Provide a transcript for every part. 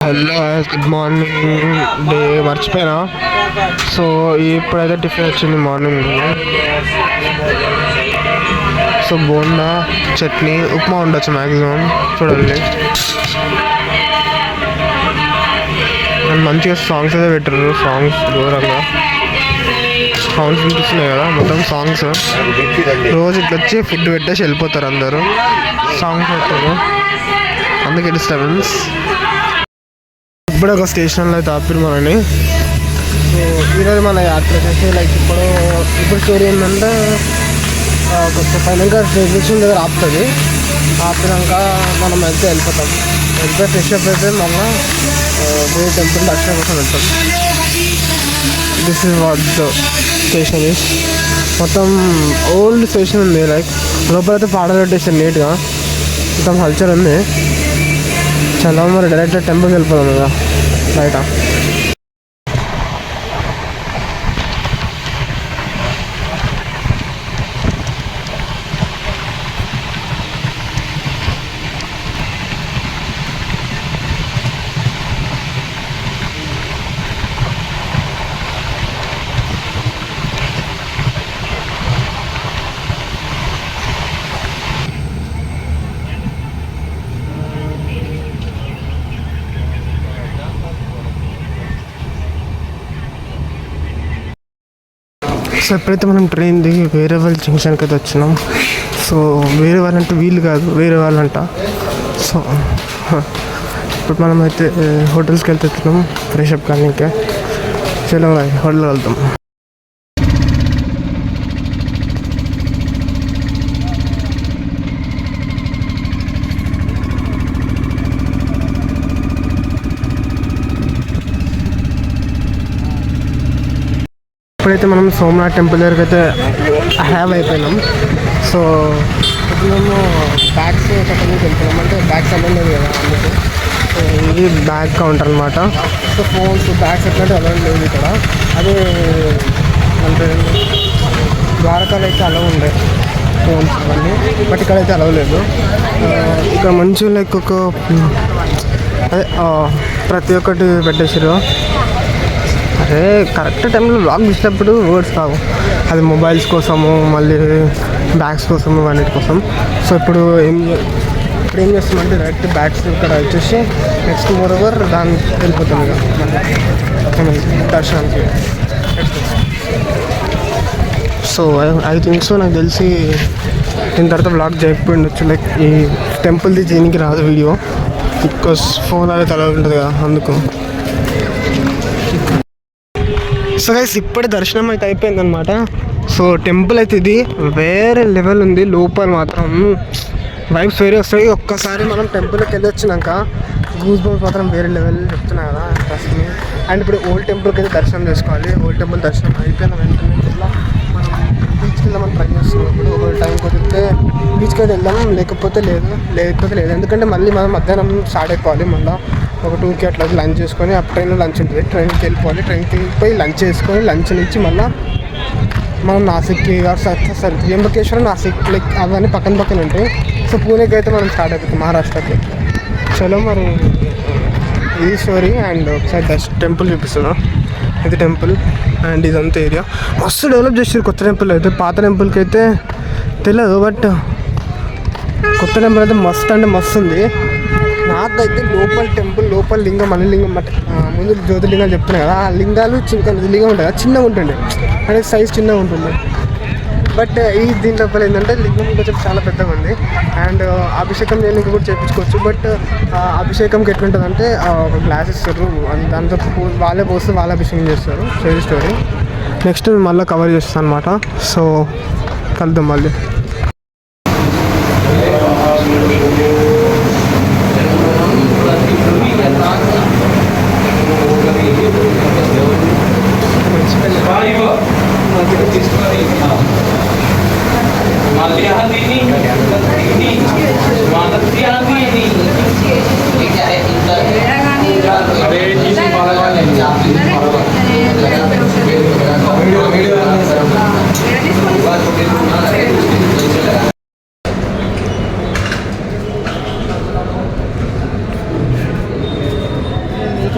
Hello good morning day మర్చిపోయినా. So ఇప్పుడైతే tiffin వచ్చింది మార్నింగ్. సో బోండా, చట్నీ, ఉప్మా ఉండొచ్చు మ్యాక్సిమం. చూడండి మంచిగా సాంగ్స్ అయితే పెట్టారు. సాంగ్స్ ఘోరంగా సాంగ్స్ వినిపిస్తున్నాయి కదా, మొత్తం సాంగ్స్. రోజు ఇట్లా వచ్చి ఫుడ్ పెట్టేసి వెళ్ళిపోతారు అందరూ. సాంగ్స్ పెట్టారు, అందుకే డిస్టర్బెన్స్. ఇప్పుడు ఒక స్టేషన్లో అయితే ఆపిరు మనని. సో ఈరోజు మన యాత్ర చేసి లైక్ ఇప్పుడు స్టోరీ ఏంటంటే ఫైనల్గా స్టేషన్ దగ్గర ఆపుతుంది. ఆపినాక మనం అయితే వెళ్ళిపోతాం. వెళ్ళిపోయి ఫ్రెష్ అప్ అయితే మళ్ళీ వేరే టెంపుల్ దర్శనం కోసం వెళ్తాం. This is what the station is. మొత్తం ఓల్డ్ స్టేషన్ ఉంది. లైక్ లోపలైతే పాటలు పెట్టేసారు నీట్గా, మొత్తం కల్చర్ ఉంది. చాలా మరి డైరెక్ట్ టెంపుల్కి వెళ్ళిపోదాం కదా బయట. సో ఎప్పుడైతే మనం ట్రైన్ దిగి వేరే వాళ్ళ జంక్షన్కి అయితే వచ్చినాం. సో వేరే వాళ్ళంటే వీళ్ళు కాదు, వేరే వాళ్ళంట. సో ఇప్పుడు మనం అయితే హోటల్స్కి వెళ్తున్నాం ఫ్రెష్ అప్ కానీ. ఇంకా చలో హోటల్కి వెళ్తాం. ఇప్పుడైతే మనం సోమనాథ్ టెంపుల్ దగ్గరికి అయితే హ్యావ్ అయిపోయినాం. సో ఇప్పుడు మేము బ్యాగ్స్ కట్టడానికి వెళ్తున్నాం. అంటే బ్యాగ్స్ అవ్వలేదు కదా అందుకు. సో ఇది బ్యాగ్ కౌంటర్ అనమాట. సో ఫోన్స్, బ్యాగ్స్ ఎట్లాంటి అలౌడ్ లేదు ఇక్కడ. అదే అంటే ద్వారకాలు అయితే అలవ్ ఉండే ఫోన్స్ ఇవన్నీ, బట్ ఇక్కడైతే అలవ్ లేదు. ఇక్కడ మంచిగా లైక్ అదే ప్రతి ఒక్కటి పెట్టేసారు. అరే కరెక్ట్ టైంలో బ్లాగ్ తీసినప్పుడు వర్డ్స్ కావు. అది మొబైల్స్ కోసము, మళ్ళీ బ్యాగ్స్ కోసము, అన్నిటి కోసం. సో ఇప్పుడు ఏం చేస్తామంటే డైరెక్ట్ బ్యాగ్స్ ఇక్కడ వచ్చేసి నెక్స్ట్ మోరోవర్ దానికి వెళ్ళిపోతాం ఇక దర్శనానికి. సో ఐ థింక్ సో నాకు తెలిసి దీని తర్వాత బ్లాగ్ చేయకపోయిండొచ్చు. లైక్ ఈ టెంపుల్ది చేయడానికి రాదు వీడియో, బికాస్ ఫోన్ అనేది అలా ఉంటుంది కదా అందుకు. సో గైస్ ఇప్పుడే దర్శనం అయితే అయిపోయిందనమాట. సో టెంపుల్ అయితే ఇది వేరే లెవెల్ ఉంది. లోపల మాత్రం వైబ్స్ వేరే వస్తాయి. ఒక్కసారి మనం టెంపుల్కి వెళ్ళి వచ్చినాక గూస్ బంప్స్ మాత్రం వేరే లెవెల్ చెప్తున్నా కదా ట్రస్ట్ మీ. అండ్ ఇప్పుడు ఓల్డ్ టెంపుల్కి అయితే దర్శనం చేసుకోవాలి. ఓల్డ్ టెంపుల్ దర్శనం అయిపోయిన వెంటనే ఇట్లా మనం బీచ్కి వెళ్దామని ట్రై చేస్తున్నాం. ఇప్పుడు ఒక టైం కుదిరితే బీచ్కి అయితే వెళ్దాం, లేకపోతే లేదు. ఎందుకంటే మళ్ళీ మనం మధ్యాహ్నం స్టార్ట్ అయిపోవాలి. మళ్ళీ ఒక 2కి అట్లా లంచ్ చేసుకొని, ఆ ట్రైన్లో లంచ్ ఉంటుంది, ట్రైన్కి వెళ్ళిపోవాలి. ట్రైన్కి వెళ్ళిపోయి లంచ్ చేసుకొని, లంచ్ నుంచి మళ్ళీ మనం నాసిక్కి సరే త్రియంబకేశ్వరం, నాసిక్ లైక్ అవన్నీ పక్కన ఉంటాయి. సో పూణేకి అయితే మనం స్టార్ట్ అయిపోతాం, మహారాష్ట్రకి. చలో మరి ఇది స్టోరీ. అండ్ ఒకసారి టెంపుల్ చూపిస్తున్నా. ఇది టెంపుల్ అండ్ ఇదంతా ఏరియా మస్తు డెవలప్ చేసారు. కొత్త టెంపుల్ అయితే పాత టెంపుల్కి అయితే తెలియదు, బట్ కొత్త టెంపుల్ అయితే మస్తు అంటే మస్తు ఉంది. నాకైతే లోపల టెంపుల్ లోపల లింగం, అన్ని లింగం ముందు జ్యోతిర్లింగాలు చెప్తున్నాయి కదా, ఆ లింగాలు లింగం ఉంటుంది కదా, చిన్నగా ఉంటుంది అంటే సైజ్ చిన్నగా ఉంటుంది. బట్ దీని లోపల ఏంటంటే లింగం కొంచెం చాలా పెద్దగా ఉంది. అండ్ అభిషేకం చేయడానికి కూడా చేయించుకోవచ్చు. బట్ అభిషేకంకి ఎట్లుంటుంది అంటే ఒక గ్లాస్ ఇస్తారు, దాంతో వాళ్ళే పోస్తే వాళ్ళే అభిషేకం చేస్తారు. సో ఇది స్టోరీ. నెక్స్ట్ మళ్ళీ కవర్ చేస్తాను అనమాట. సో కలుద్దాం మళ్ళీ.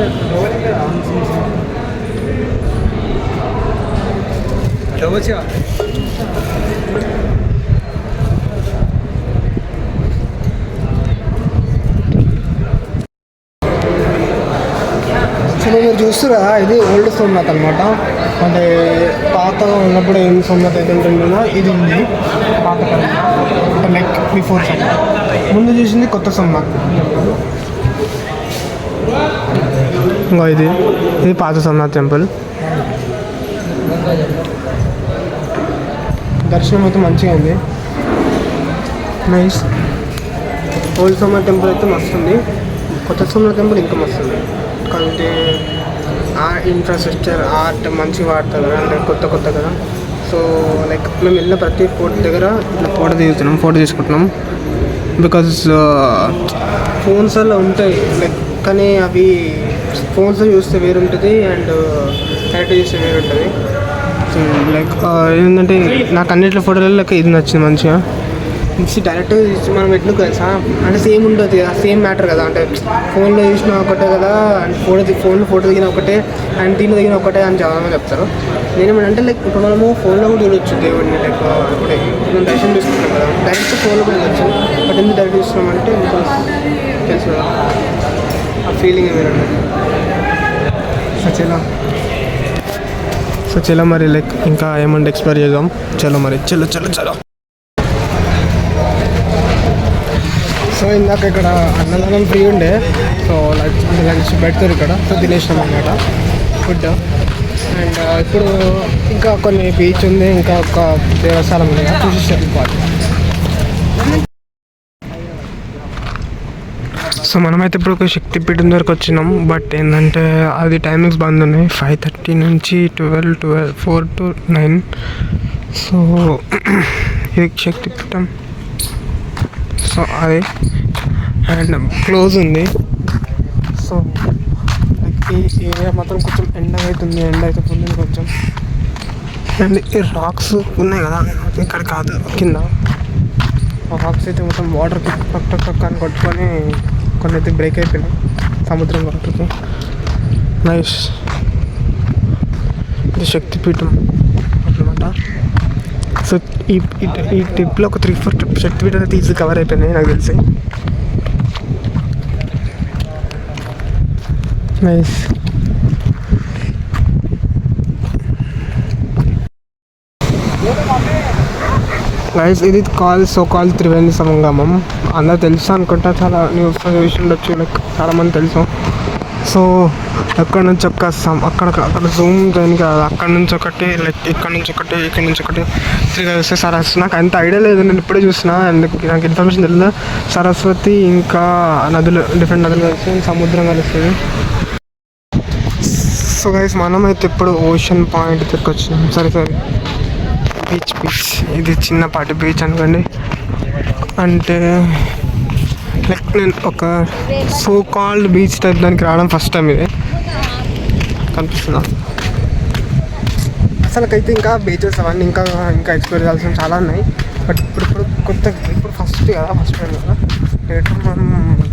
సో మీరు చూస్తురా, ఇది ఓల్డ్ సోమనాథ్ అనమాట. అంటే పాతగా ఉన్నప్పుడు ఏం సోమనాథ్ అయితే ఉంటుందో ఇది ఉంది పాతకాలం, అంటే లైక్ బిఫోర్ సోమనాథ్. ముందు చూసింది కొత్త సోమనాథ్. ఇంకా ఇది పాత సోమనాథ్ టెంపుల్. దర్శనం అయితే మంచిగా ఉంది, నైస్. ఓల్డ్ సోమనాథ్ టెంపుల్ అయితే మస్తు ఉంది, కొత్త సోమనాథ్ టెంపుల్ ఇంకా మస్తు ఉంది. అంటే ఆ ఇన్ఫ్రాస్ట్రక్చర్ ఆర్ట్ మంచిగా వాడతారు కదా, అంటే కొత్త కదా. సో లైక్ మేము వెళ్ళిన ప్రతి ఫోటో దగ్గర ఇట్లా ఫోటో తీసుకుంటున్నాం. బికాజ్ ఫోన్స్లో ఉంటాయి లైక్, కానీ అవి ఫోన్స్లో చూస్తే వేరు ఉంటుంది అండ్ డైరెక్ట్ చూస్తే వేరు ఉంటుంది. సో లైక్ ఏంటంటే నాకు అన్నింటిలో ఫోటోలలో లైక్ ఇది నచ్చింది మంచిగా. డైరెక్ట్ మనం ఎట్లా తెలుసా, అంటే సేమ్ ఉంటుంది కదా, సేమ్ మ్యాటర్ కదా. అంటే ఫోన్లో చూసిన ఒకటే కదా, అండ్ ఫోన్లో ఫోటో దిగిన ఒకటే అండ్ దీనిలో దిగిన ఒకటే అని చాలామంది చెప్తారు. నేనేమంటే లైక్ ఇప్పుడు మనము ఫోన్లో కూడా చూడొచ్చు దేవుడిని. లైక్ ఇప్పుడు మనం దర్శనం చూసుకుంటాం కదా, డైరెక్ట్ ఫోన్లో కూడా వెళ్ళొచ్చు. బట్ ఎందుకు డైరెక్ట్ చూస్తున్నామంటే తెలుసు కదా, ఆ ఫీలింగ్ వేరే ఉంటుంది. సో చలో మరి లైక్ ఇంకా ఏమంటే ఎక్స్ప్లోర్ చేద్దాం. చలో మరి చలో. సో ఇందాక ఇక్కడ అన్నదానం ఫ్రీ ఉండే, సో లంచ్ పెడతారు ఇక్కడ. సో తినేసినాం అన్నమాట ఫుడ్. అండ్ ఇప్పుడు ఇంకా కొన్ని బీచ్ ఉంది, ఇంకా ఒక దేవస్థానం ఉంది, చూసి వెళ్ళిపోవాలి. సో మనమైతే ఇప్పుడు ఒక శక్తిపీఠం దగ్గరకు వచ్చినాం. బట్ ఏంటంటే అది టైమింగ్స్ బంద్ ఉన్నాయి, 5:30 నుంచి 4 to 9. సో ఇది శక్తిపీఠం. సో అది అండ్ క్లోజ్ ఉంది. సో లైక్ ఈ ఏరియా మాత్రం కొంచెం ఎండ అయితే ఉంది కొంచెం. అండ్ ఈ రాక్స్ ఉన్నాయి కదా, ఇక్కడ కాదు కింద ఆ రాక్స్ అయితే మొత్తం వాటర్కి పక్క అని కొట్టుకొని కొన్ని అయితే బ్రేక్ అయిపోయినాయి సముద్రం వాటర్కి. నైస్. ఇది శక్తిపీఠం అన్నమాట. సో ఈ ట్రిప్లో ఒక 3-4 శక్తిపీఠాలు అయితే ఈజీ కవర్ అయిపోయినాయి నాకు తెలిసి. నైస్. గైస్ ఇది కాల్ త్రివేణి సంగమం. అందరూ తెలుసు అనుకుంటా, చాలా న్యూస్ చూసి ఉండొచ్చు, లైక్ చాలామంది తెలుసు. సో అక్కడ నుంచి అక్కడ జూమ్ చేయని కాదు, అక్కడ నుంచి ఒకటి లైక్ ఇక్కడ నుంచి ఒకటి వస్తే సరస్వతి. నాకు అంత ఐడియా లేదు, నేను ఇప్పుడే చూసిన, నాకు ఇన్ఫర్మేషన్ తెలియదు. సరస్వతి ఇంకా నదులు, డిఫరెంట్ నదులు కలిసి సముద్రం కలుస్తుంది. సో గైస్ మనమైతే ఇప్పుడు ఓషన్ పాయింట్ దగ్గరికి వచ్చినాం. సరే బీచ్ ఇది చిన్నపాటి బీచ్ అనుకోండి. అంటే లైక్ నేను ఒక సో కాల్డ్ బీచ్ టైప్ దానికి రావడం ఫస్ట్ టైం. ఇది కనిపిస్తుందా అసలుకైతే? ఇంకా బీచెస్ అవన్నీ ఇంకా ఎక్స్ప్లోర్ చేయాల్సిన చాలా ఉన్నాయి. బట్ ఇప్పుడు ఫస్ట్ టైం కదా. లేటర్ మనం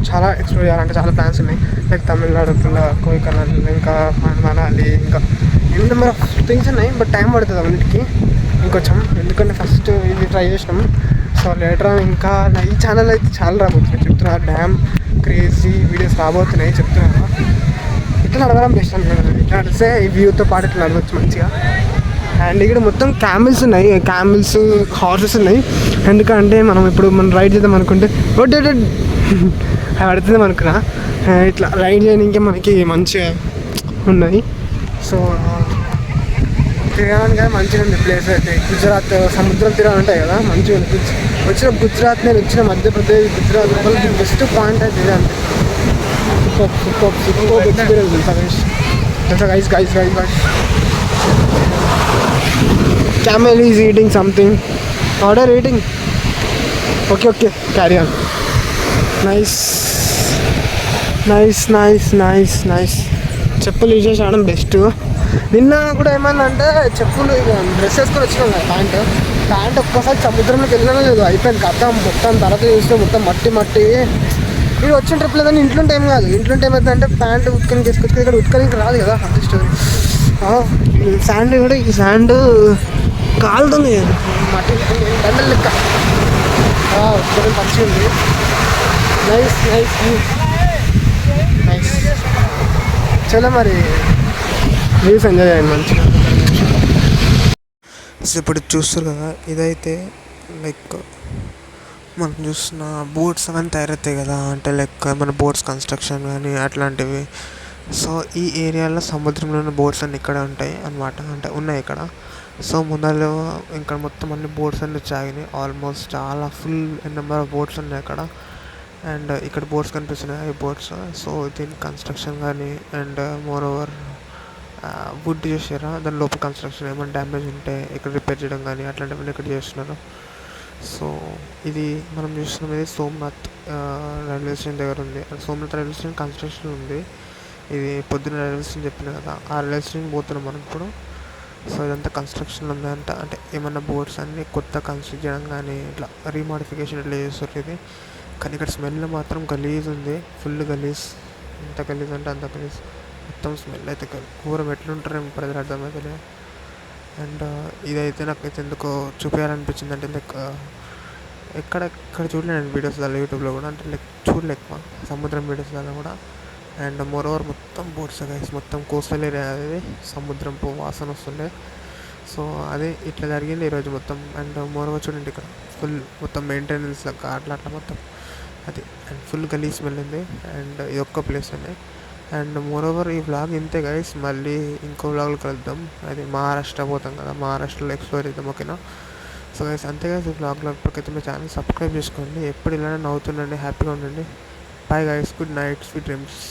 చాలా ఎక్స్ప్లోర్ చేయాలంటే చాలా ప్లాన్స్ ఉన్నాయి. లైక్ తమిళనాడు పిల్ల కోయికనాల్, ఇంకా మనాలి, ఇంకా ఎన్ని నెంబర్ ఆఫ్ థింగ్స్ ఉన్నాయి. బట్ టైం పడుతుంది అన్నిటికీ ఇంకొంచెం, ఎందుకంటే ఫస్ట్ ఇది ట్రై చేసినాము. సో లేటర్ ఇంకా ఈ ఛానల్ అయితే చాలా రాబోతున్నాయి చెప్తున్నా. డ్యామ్ క్రేజీ వీడియోస్ రాబోతున్నాయి చెప్తున్నాను. ఇట్లా నడవడం బెస్ట్ అనుకున్నాను. ఇట్లా నడిస్తే ఈ వ్యూతో పాటు ఇట్లా నడవచ్చు మంచిగా. అండ్ ఇక్కడ మొత్తం క్యామిల్స్ ఉన్నాయి, హార్సెస్ ఉన్నాయి. ఎందుకంటే మనం రైడ్ చేద్దాం అనుకుంటే అవి పడుతుంది అనుకున్నా. ఇట్లా రైడ్ చేయడానికి మనకి మంచిగా ఉన్నది. సో తిరగడానికి మంచిగా ఉంది ప్లేస్ అయితే. గుజరాత్ సముద్రం తీరాలు ఉంటాయి కదా, మంచిగా ఉంది. గుజరాత్ నేను వచ్చిన మధ్యప్రదేశ్, గుజరాత్ లోపల బెస్ట్ పాయింట్ అయితే ఇదే. అంతే సూపర్ ఎక్స్పీరియన్స్ తెలుసా guys. Camel is eating something. Order eating. Okay. Carry on. Nice. చెప్పులు యూజ్ చేయడం బెస్ట్. నిన్న కూడా ఏమన్నా అంటే చెప్పులు డ్రెస్ వేసుకొని వచ్చినాం కదా, ప్యాంట్ ఒక్కసారి సముద్రంలోకి వెళ్ళడం లేదు, అయిపోయింది కథ మొత్తం. తర్వాత చూస్తే మొత్తం మట్టి మీరు వచ్చిన ట్రిప్ లేదని ఇంట్లో టైం కాదు, ఇంట్లో టైం అవుతుందంటే ప్యాంట్ ఉత్తుకొని తీసుకొచ్చి ఇక్కడ ఉత్తుకొని రాదు కదా అట్లీస్ట్. శాండ్ కూడా ఈ శాండ్ కాలుతుంది మట్టి బండలు లెక్క. కొంచెం మంచిగా ఉంది. Nice nice nice. చలో మరి వ్యూస్ ఎంజాయ్ చేయండి మంచిగా. సో ఇప్పుడు చూస్తారు కదా, ఇదైతే లైక్ మనం చూస్తున్న బోట్స్ అవన్నీ తయారవుతాయి కదా, అంటే లైక్ మన బోట్స్ కన్స్ట్రక్షన్ కానీ అట్లాంటివి. సో ఈ ఏరియాలో సముద్రంలోని బోట్స్ అన్నీ ఇక్కడ ఉంటాయి అన్నమాట, అంటే ఉన్నాయి ఇక్కడ. సో ముందరలో ఇంకా మొత్తం అన్ని బోట్స్ అన్ని చాగినాయి ఆల్మోస్ట్, చాలా ఫుల్ నెంబర్ ఆఫ్ బోట్స్ ఉన్నాయి అక్కడ. అండ్ ఇక్కడ బోట్స్ కనిపిస్తున్నాయి, ఈ బోట్స్. సో దీని కన్స్ట్రక్షన్ కానీ అండ్ మోర్ ఓవర్ వుడ్ చేసారా, దాని లోపల కన్స్ట్రక్షన్ ఏమైనా డ్యామేజ్ ఉంటే ఇక్కడ రిపేర్ చేయడం కానీ అట్లాంటివన్నీ ఇక్కడ చేస్తున్నారు. సో ఇది మనం చూస్తున్నాం, ఇది సోమనాథ్ రైల్వే స్టేషన్ దగ్గర ఉంది. సోమనాథ్ రైల్వే స్టేషన్ కన్స్ట్రక్షన్ ఉంది. ఇది పొద్దున్న రైల్వే స్టేషన్ చెప్పిన కదా, ఆ రైల్వే స్టేషన్ పోతున్నాం మనం ఇప్పుడు. సో ఇదంతా కన్స్ట్రక్షన్ ఉందంట, అంటే ఏమన్నా బోట్స్ అన్నీ కొత్త కన్స్ట్రక్ట్ చేయడం కానీ ఇట్లా రీమాడిఫికేషన్ ఇట్లా చేస్తారు ఇది. కానీ ఇక్కడ స్మెల్ మాత్రం గలీజ్ ఉంది, ఫుల్ గలీజ్. ఎంత గలీజ్ అంటే అంత గలీజ్, మొత్తం స్మెల్ అయితే ఘోరం. ఎట్లుంటారు ఏమో ప్రజలు అర్థమవుతుంది. అండ్ ఇదైతే నాకైతే ఎందుకో చూపించాలనిపించింది, అంటే లైక్ ఎక్కడ చూడలేను వీడియోస్లలో యూట్యూబ్లో కూడా, అంటే లైక్ చూడలేక సముద్రం వీడియోస్లలో కూడా. అండ్ మోర్ ఓవర్ మొత్తం బోట్స్ గైస్, మొత్తం కోస్టల్ ఏరియా అది, సముద్రం వాసన వస్తుండే. సో అదే ఇట్లా జరిగింది ఈరోజు మొత్తం. అండ్ మోర్ ఓవర్ చూడండి ఇక్కడ ఫుల్ మొత్తం మెయింటెనెన్స్ లెక్క అట్లా మొత్తం అది. అండ్ ఫుల్ గలీజ్ స్మెల్ ఉంది. అండ్ ఇది ఒక్క ప్లేస్ అండి. అండ్ మోర్ ఓవర్ ఈ వ్లాగ్ ఇంతే గైస్, మళ్ళీ ఇంకో వ్లాగ్లో కలుద్దాం. అది మహారాష్ట్ర పోతాం కదా, మహారాష్ట్రలో ఎక్స్ప్లోర్ చేద్దాం, ఓకేనా. సో గైస్ అంతే గైస్, ఈ వ్లాగ్లో ఇప్పటికైతే మీ ఛానల్ సబ్స్క్రైబ్ చేసుకోండి. ఎప్పుడు ఇలానే నవ్వుతుండండి, హ్యాపీగా ఉండండి. Bye guys, good night, sweet dreams.